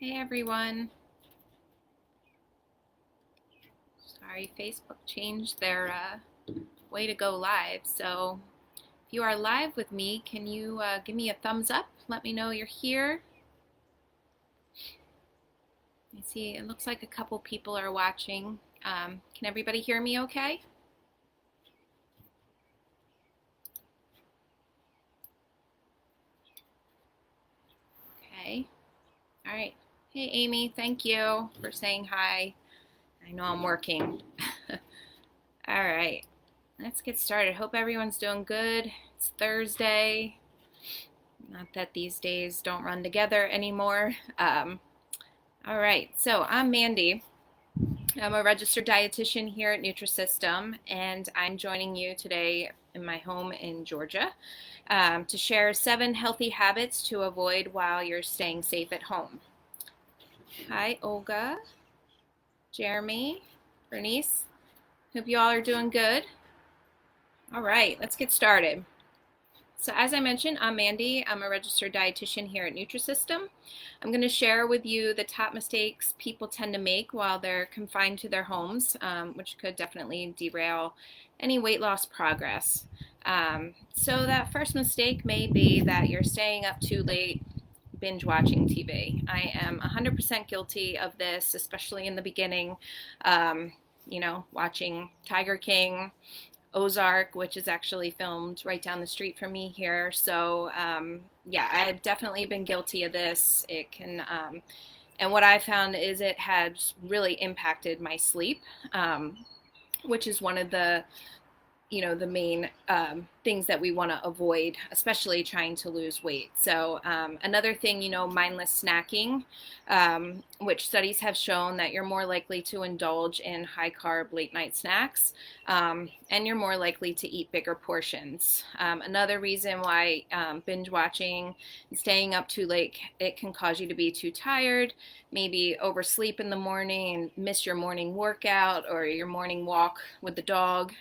Hey everyone. Sorry, Facebook changed their way to go live. So if you are live with me, can you give me a thumbs up? Let me know you're here. I see it looks like a couple people are watching. Can everybody hear me okay? Okay. All right. Hey Amy, thank you for saying hi. I know I'm working. All right. Let's get started. Hope everyone's doing good. It's Thursday. Not that these days don't run together anymore. All right, so I'm Mandy. I'm a registered dietitian here at Nutrisystem, and I'm joining you today in my home in Georgia to share 7 healthy habits to avoid while you're staying safe at home. Hi, Olga, Jeremy, Bernice. Hope you all are doing good. All right, let's get started. So as I mentioned, I'm Mandy. I'm a registered dietitian here at Nutrisystem. I'm going to share with you the top mistakes people tend to make while they're confined to their homes, which could definitely derail any weight loss progress. So that first mistake may be that you're staying up too late binge watching TV. I am 100% guilty of this, especially in the beginning. Watching Tiger King, Ozark, which is actually filmed right down the street from me here. So, yeah, I've definitely been guilty of this. And what I found is it has really impacted my sleep, which is one of the main things that we want to avoid, especially trying to lose weight. So another thing, mindless snacking, which studies have shown that you're more likely to indulge in high carb late night snacks, and you're more likely to eat bigger portions. Another reason why binge watching and staying up too late, it can cause you to be too tired, maybe oversleep in the morning and miss your morning workout or your morning walk with the dog.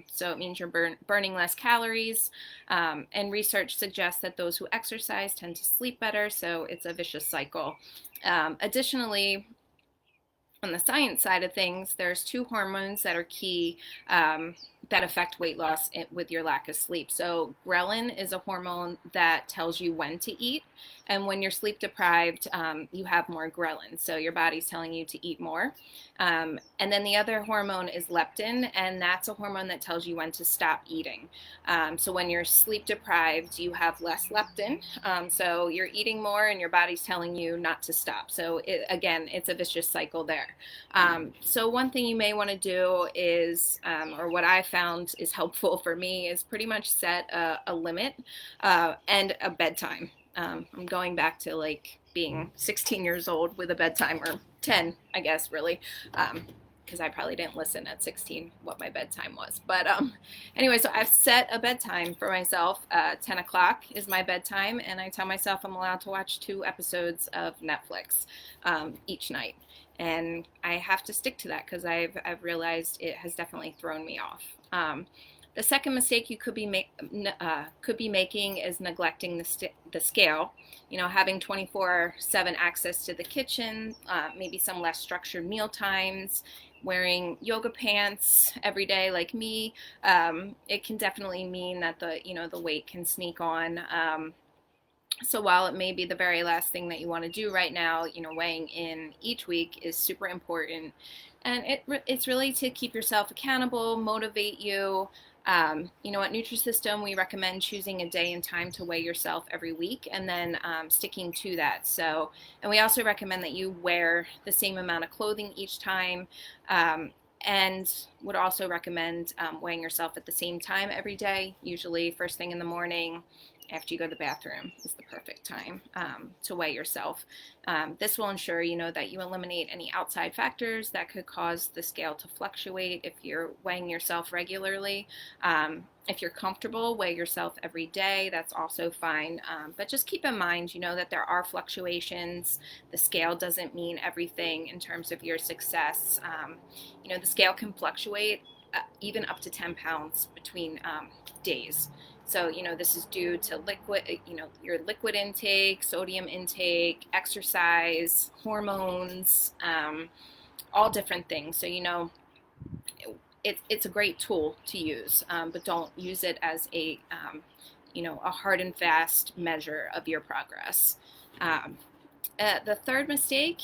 So it means you're burning less calories. And research suggests that those who exercise tend to sleep better, so it's a vicious cycle. Additionally, on the science side of things, there's 2 hormones that are key that affect weight loss with your lack of sleep. So ghrelin is a hormone that tells you when to eat, and when you're sleep deprived, you have more ghrelin, so your body's telling you to eat more. And then the other hormone is leptin, and that's a hormone that tells you when to stop eating. So when you're sleep deprived, you have less leptin, so you're eating more and your body's telling you not to stop. So again, it's a vicious cycle there. So one thing you may want to do is, or what I found is helpful for me, is pretty much set a limit and a bedtime. I'm going back to like being 16 years old with a bedtime, or 10, I guess, really, because I probably didn't listen at 16 what my bedtime was. But anyway, so I've set a bedtime for myself. 10 o'clock is my bedtime, and I tell myself I'm allowed to watch 2 episodes of Netflix each night. And I have to stick to that because I've realized it has definitely thrown me off. The second mistake you could be making is neglecting the scale. Having 24/7 access to the kitchen, maybe some less structured meal times, wearing yoga pants every day like me, it can definitely mean that the weight can sneak on. So while it may be the very last thing that you want to do right now, weighing in each week is super important. And it's really to keep yourself accountable, motivate you. At Nutrisystem, we recommend choosing a day and time to weigh yourself every week, and then sticking to that. So, and we also recommend that you wear the same amount of clothing each time. And would also recommend weighing yourself at the same time every day, usually first thing in the morning after you go to the bathroom is the perfect time to weigh yourself. This will ensure, that you eliminate any outside factors that could cause the scale to fluctuate if you're weighing yourself regularly. If you're comfortable, weigh yourself every day. That's also fine. But just keep in mind, that there are fluctuations. The scale doesn't mean everything in terms of your success. The scale can fluctuate even up to 10 pounds between days. So, this is due to your liquid intake, sodium intake, exercise, hormones, all different things. So, it's a great tool to use, but don't use it as a hard and fast measure of your progress. Um, the third mistake,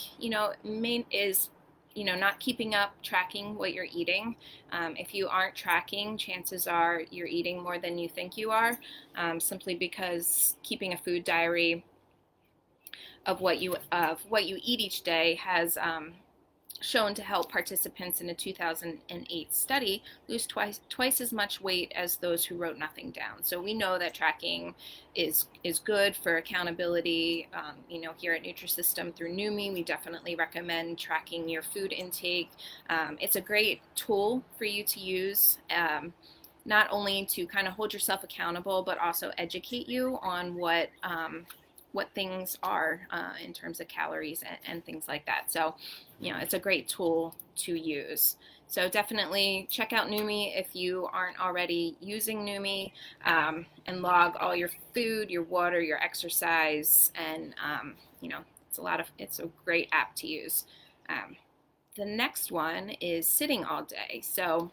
is, not keeping up, tracking what you're eating. If you aren't tracking, chances are you're eating more than you think you are, simply because keeping a food diary of what you eat each day has shown to help participants in a 2008 study lose twice as much weight as those who wrote nothing down. So we know that tracking is good for accountability. Here at Nutrisystem through Numi, we definitely recommend tracking your food intake. It's a great tool for you to use. Not only to kind of hold yourself accountable, but also educate you on what things are in terms of calories and things like that. So, it's a great tool to use. So definitely check out Numi if you aren't already using Numi, and log all your food, your water, your exercise, and it's a great app to use. The next one is sitting all day. So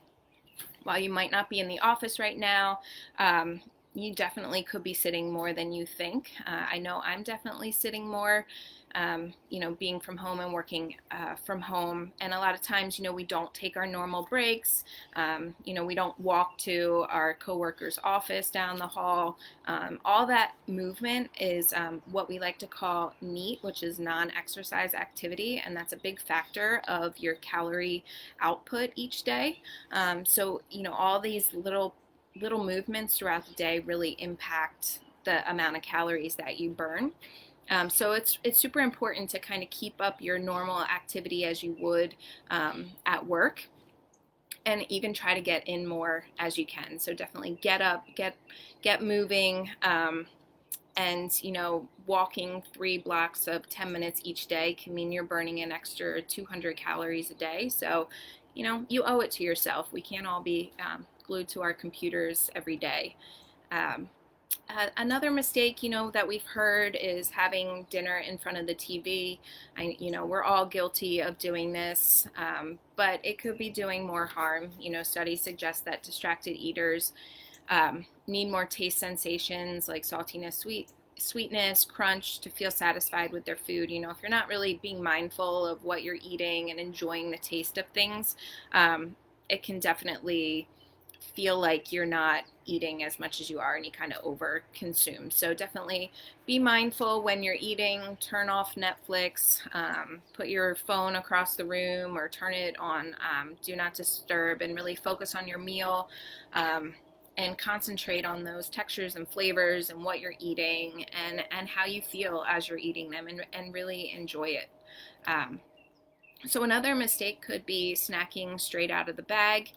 while you might not be in the office right now, you definitely could be sitting more than you think. I know I'm definitely sitting more, being from home and working from home. And a lot of times, we don't take our normal breaks. We don't walk to our coworker's office down the hall. All that movement is what we like to call NEAT, which is non-exercise activity. And that's a big factor of your calorie output each day. So, all these little movements throughout the day really impact the amount of calories that you burn. So it's super important to kind of keep up your normal activity as you would at work, and even try to get in more as you can. So definitely get up, get moving, and walking 3 blocks of 10 minutes each day can mean you're burning an extra 200 calories a day. So you owe it to yourself. We can't all be glued to our computers every day. Another mistake, that we've heard is having dinner in front of the TV. We're all guilty of doing this, but it could be doing more harm. Studies suggest that distracted eaters need more taste sensations like saltiness, sweetness, crunch to feel satisfied with their food. If you're not really being mindful of what you're eating and enjoying the taste of things, it can definitely feel like you're not eating as much as you are and you kind of over consume. So definitely be mindful when you're eating. Turn off Netflix, put your phone across the room or turn it on do not disturb, and really focus on your meal, and concentrate on those textures and flavors and what you're eating and how you feel as you're eating them, and really enjoy it. So another mistake could be snacking straight out of the bag.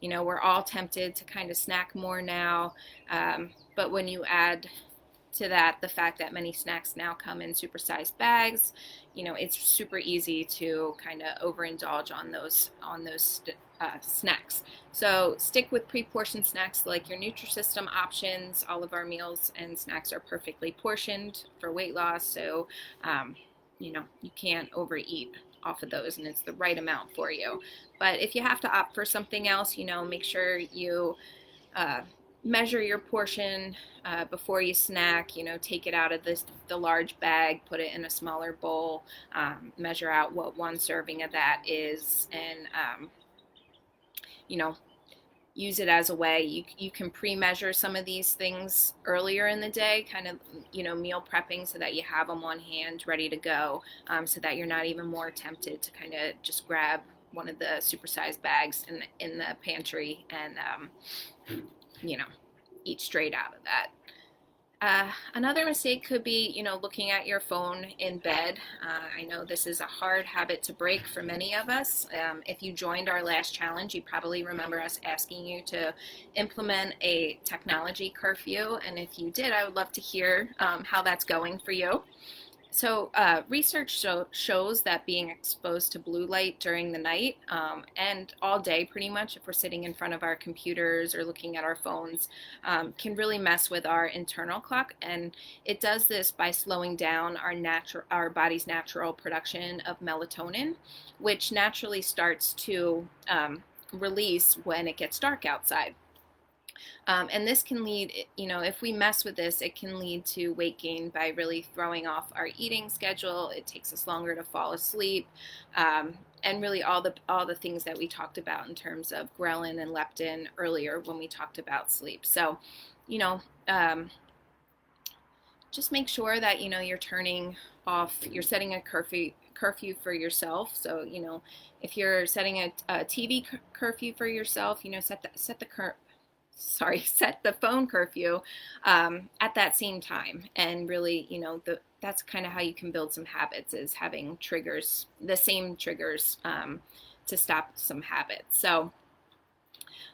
We're all tempted to kind of snack more now, but when you add to that the fact that many snacks now come in supersized bags, it's super easy to kind of overindulge on those snacks. So stick with pre-portioned snacks like your Nutrisystem options. All of our meals and snacks are perfectly portioned for weight loss, so you can't overeat off of those, and it's the right amount for you. But if you have to opt for something else, make sure you measure your portion before you snack. Take it out of the large bag, put it in a smaller bowl, measure out what one serving of that is, and use it as a way. You can pre-measure some of these things earlier in the day, kind of, meal prepping so that you have them on hand ready to go, so that you're not even more tempted to kind of just grab one of the supersized bags in the pantry and, eat straight out of that. Another mistake could be, looking at your phone in bed. I know this is a hard habit to break for many of us. If you joined our last challenge, you probably remember us asking you to implement a technology curfew. And if you did, I would love to hear how that's going for you. So, research shows that being exposed to blue light during the night and all day, pretty much, if we're sitting in front of our computers or looking at our phones, can really mess with our internal clock. And it does this by slowing down our body's natural production of melatonin, which naturally starts to release when it gets dark outside. And this can lead, if we mess with this, it can lead to weight gain by really throwing off our eating schedule. It takes us longer to fall asleep, and really all the things that we talked about in terms of ghrelin and leptin earlier when we talked about sleep. So, you know, um, just make sure that you're turning off. You're setting a curfew for yourself. So, if you're setting a TV curfew for yourself, set the phone curfew at that same time. And really, that's kind of how you can build some habits, is having triggers, the same triggers, to stop some habits. So,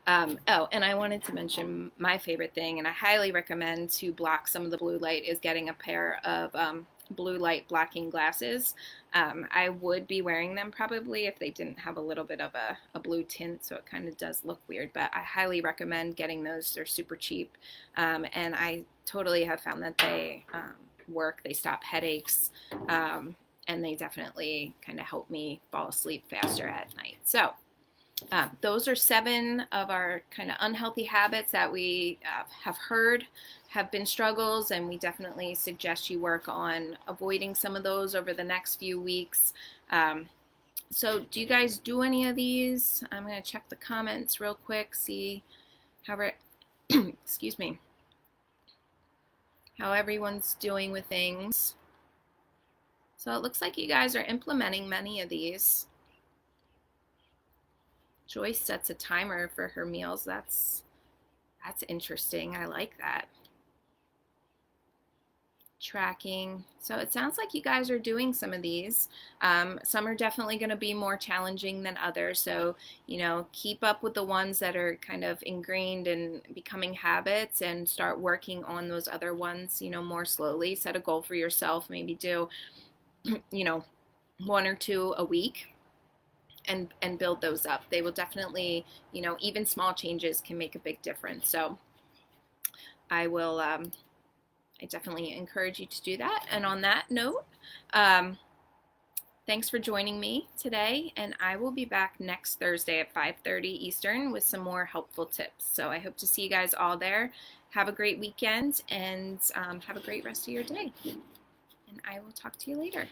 oh, and I wanted to mention my favorite thing, and I highly recommend to block some of the blue light, is getting a pair of blue light blocking glasses. I would be wearing them probably if they didn't have a little bit of a blue tint, so it kind of does look weird, but I highly recommend getting those. They're super cheap, and I totally have found that they work. They stop headaches, and they definitely kind of help me fall asleep faster at night. So those are 7 of our kind of unhealthy habits that we have heard have been struggles, and we definitely suggest you work on avoiding some of those over the next few weeks. So do you guys do any of these? I'm going to check the comments real quick, see how excuse me, how everyone's doing with things. So it looks like you guys are implementing many of these. Joyce sets a timer for her meals. That's interesting. I like that. Tracking. So it sounds like you guys are doing some of these. Some are definitely going to be more challenging than others. So, keep up with the ones that are kind of ingrained and becoming habits, and start working on those other ones, more slowly. Set a goal for yourself. Maybe do, 1 or 2 a week. And build those up. They will definitely, even small changes can make a big difference. So I definitely encourage you to do that. And on that note, thanks for joining me today, and I will be back next Thursday at 5:30 Eastern with some more helpful tips. So I hope to see you guys all there. Have a great weekend, and have a great rest of your day. And I will talk to you later.